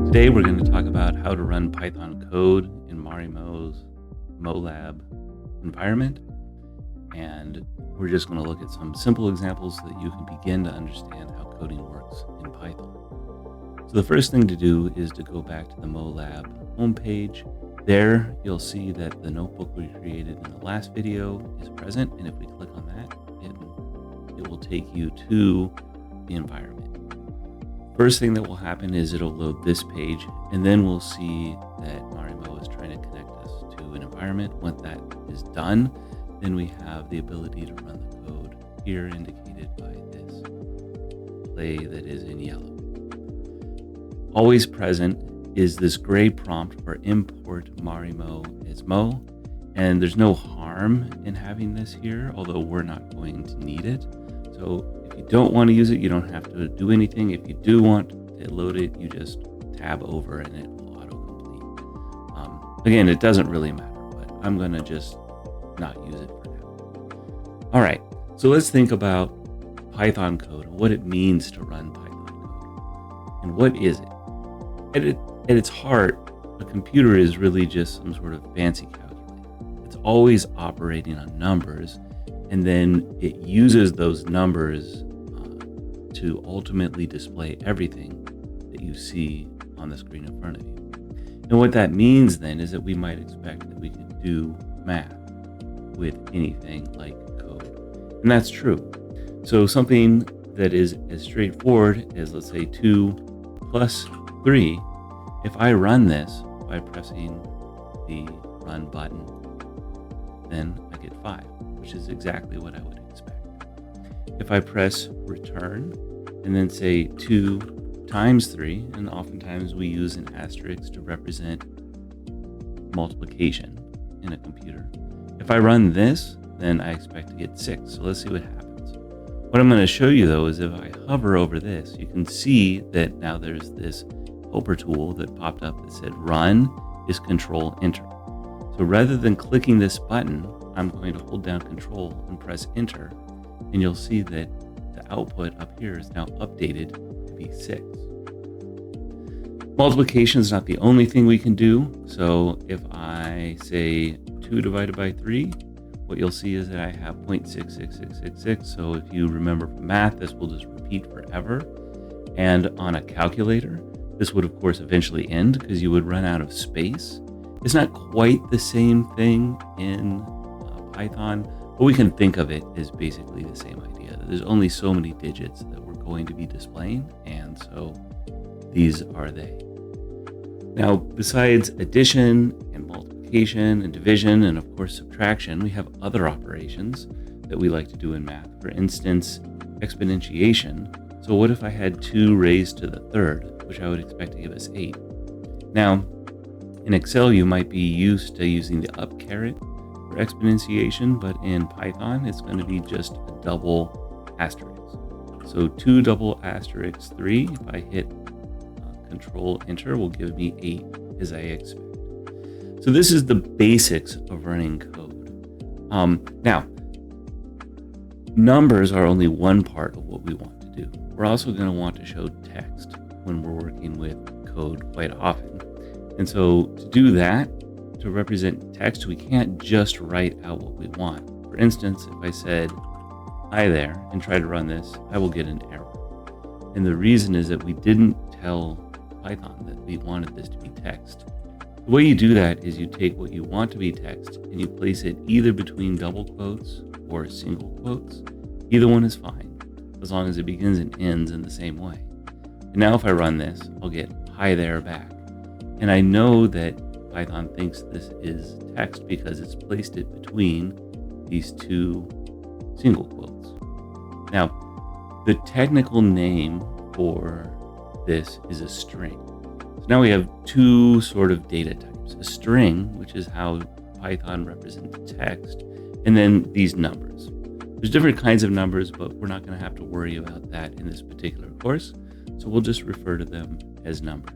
Today we're going to talk about how to run Python code in Marimo's MoLab environment, and we're just going to look at some simple examples so that you can begin to understand how coding works in Python. So the first thing to do is to go back to the MoLab homepage. There you'll see that the notebook we created in the last video is present, and if we click on that, it will take you to the environment. First thing that will happen is it'll load this page, and then we'll see that Marimo is trying to connect us to an environment. Once that is done, then we have the ability to run the code here, indicated by this play that is in yellow. Always present is this gray prompt for import Marimo as Mo, and there's no harm in having this here, although we're not going to need it. So if you don't want to use it, you don't have to do anything. If you do want to load it, you just tab over and it will autocomplete. Again, it doesn't really matter, but I'm going to just not use it for now. All right, so let's think about Python code and what it means to run Python code. And what is it? At its heart, a computer is really just some sort of fancy calculator. It's always operating on numbers, and then it uses those numbers to ultimately display everything that you see on the screen in front of you. And what that means then is that we might expect that we can do math with anything like code. And that's true. So something that is as straightforward as, let's say, 2 plus 3, if I run this by pressing the run button, then I get 5, which is exactly what I would expect. If I press return and then say 2 times 3, and oftentimes we use an asterisk to represent multiplication in a computer. If I run this, then I expect to get 6. So let's see what happens. What I'm going to show you though is if I hover over this, you can see that now there's this helper tool that popped up that said run is control enter. So rather than clicking this button, I'm going to hold down control and press enter, and you'll see that the output up here is now updated to be 6. Multiplication is not the only thing we can do. So if I say 2 divided by 3, what you'll see is that I have 0.66666. So if you remember from math, this will just repeat forever. And on a calculator, this would of course eventually end because you would run out of space. It's not quite the same thing in Python, but we can think of it as basically the same idea. There's only so many digits that we're going to be displaying, and so these are they. Now, besides addition and multiplication and division and of course subtraction, we have other operations that we like to do in math. For instance, exponentiation. So what if I had 2 raised to the third, which I would expect to give us 8? Now, in Excel, you might be used to using the up caret for exponentiation, but in Python, it's going to be just a double asterisk. So 2 double asterisks 3, if I hit control enter, will give me 8 as I expect. So this is the basics of running code. Now, numbers are only one part of what we want to do. We're also going to want to show text when we're working with code quite often. And so to do that, to represent text, we can't just write out what we want. For instance, if I said, hi there, and try to run this, I will get an error. And the reason is that we didn't tell Python that we wanted this to be text. The way you do that is you take what you want to be text and you place it either between double quotes or single quotes. Either one is fine, as long as it begins and ends in the same way. And now if I run this, I'll get hi there back. And I know that Python thinks this is text because it's placed it between these 2 single quotes. Now, the technical name for this is a string. So now we have 2 sort of data types. A string, which is how Python represents text, and then these numbers. There's different kinds of numbers, but we're not going to have to worry about that in this particular course. So we'll just refer to them as numbers.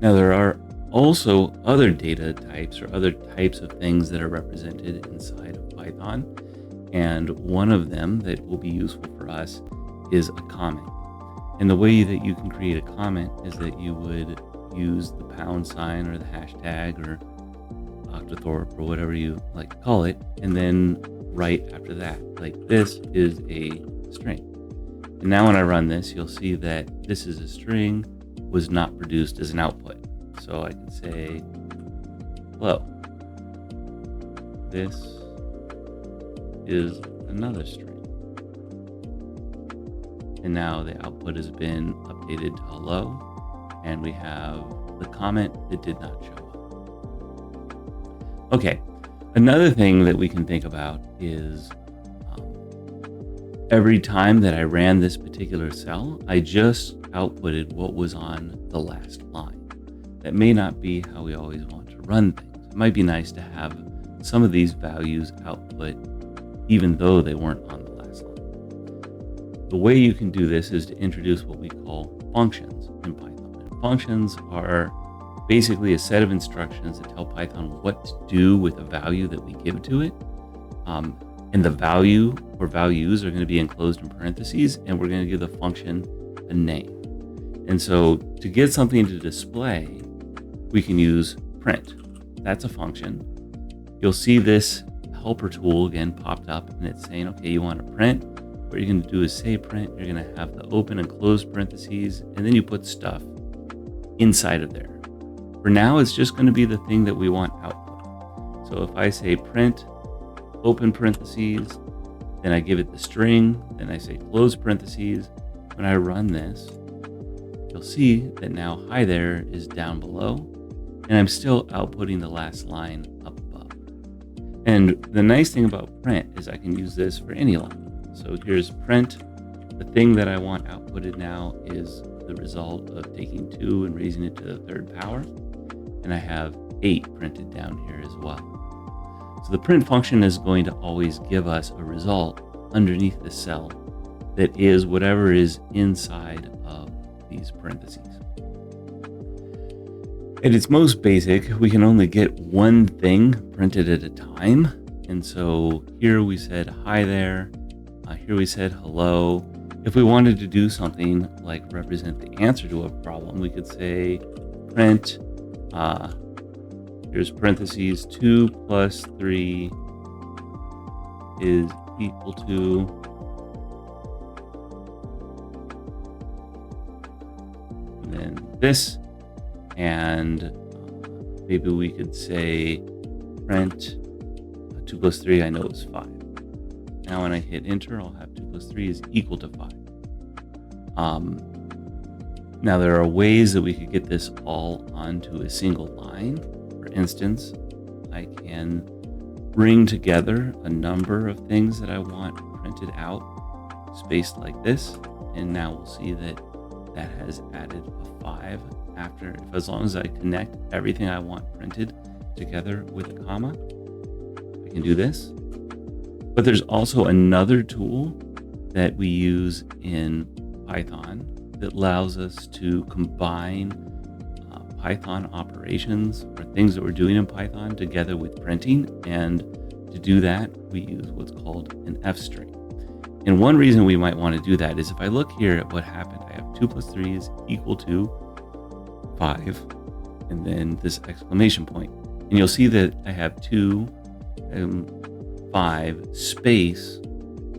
Now there are also other data types or other types of things that are represented inside of Python. And one of them that will be useful for us is a comment. And the way that you can create a comment is that you would use the pound sign or the hashtag or octothorpe or whatever you like to call it, and then right after that, like this is a string. And now when I run this, you'll see that this is a string, was not produced as an output. So I can say, hello, this is another string. And now the output has been updated to hello, and we have the comment that did not show up. Okay, another thing that we can think about is every time that I ran this particular cell, I just outputted what was on the last line. That may not be how we always want to run things. It might be nice to have some of these values output even though they weren't on the last line. The way you can do this is to introduce what we call functions in Python. And functions are basically a set of instructions that tell Python what to do with a value that we give to it. And the value or values are going to be enclosed in parentheses, and we're going to give the function a name. And so to get something to display, we can use print. That's a function. You'll see this helper tool again popped up, and it's saying, okay, you want to print. What you're going to do is say print. You're going to have the open and close parentheses, and then you put stuff inside of there. For now, it's just going to be the thing that we want output. So if I say print, open parentheses, then I give it the string, then I say close parentheses. When I run this, you'll see that now hi there is down below, and I'm still outputting the last line up above. And the nice thing about print is I can use this for any line. So here's print. The thing that I want outputted now is the result of taking 2 and raising it to the 3rd power. And I have 8 printed down here as well. So the print function is going to always give us a result underneath the cell that is whatever is inside of these parentheses. At its most basic, we can only get one thing printed at a time. And so here we said hi there. Here we said hello. If we wanted to do something like represent the answer to a problem, we could say print, here's parentheses, 2 plus 3 is equal to, and then this, and maybe we could say print 2 plus 3, I know is 5. Now when I hit enter, I'll have 2 plus 3 is equal to 5. Now there are ways that we could get this all onto a single line. For instance, I can bring together a number of things that I want printed out, spaced like this, and now we'll see that that has added a 5 after, as long as I connect everything I want printed together with a comma, I can do this. But there's also another tool that we use in Python that allows us to combine Python operations or things that we're doing in Python together with printing. And to do that, we use what's called an F string. And one reason we might want to do that is if I look here at what happened, I have 2 plus 3 is equal to 5, and then this exclamation point. And you'll see that I have 2, 5 space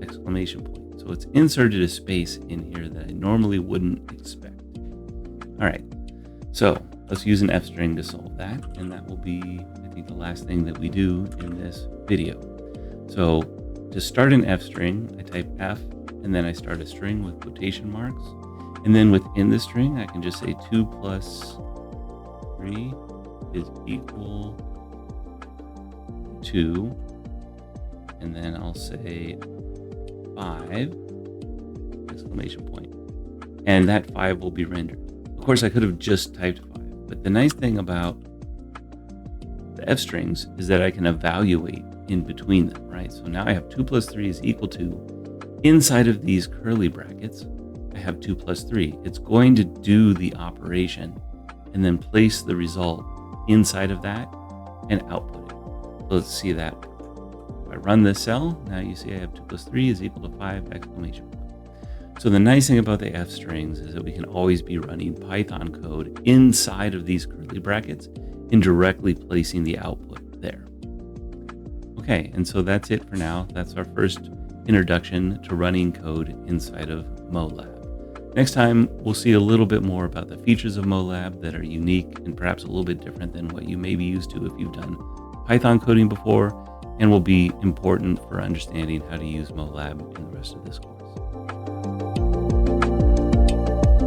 exclamation point. So it's inserted a space in here that I normally wouldn't expect. All right, so let's use an F string to solve that. And that will be, I think, the last thing that we do in this video. So to start an F string, I type F, and then I start a string with quotation marks. And then within the string, I can just say 2 plus 3 is equal to, and then I'll say 5, exclamation point. And that 5 will be rendered. Of course, I could have just typed 5, but the nice thing about the F strings is that I can evaluate in between them, right? So now I have 2 plus 3 is equal to, inside of these curly brackets, I have 2 plus 3. It's going to do the operation and then place the result inside of that and output it. So let's see that. If I run this cell, now you see I have 2 plus 3 is equal to 5, exclamation point. So the nice thing about the F strings is that we can always be running Python code inside of these curly brackets and directly placing the output there. Okay, and so that's it for now. That's our first introduction to running code inside of MoLab. Next time, we'll see a little bit more about the features of MoLab that are unique and perhaps a little bit different than what you may be used to if you've done Python coding before, and will be important for understanding how to use MoLab in the rest of this course.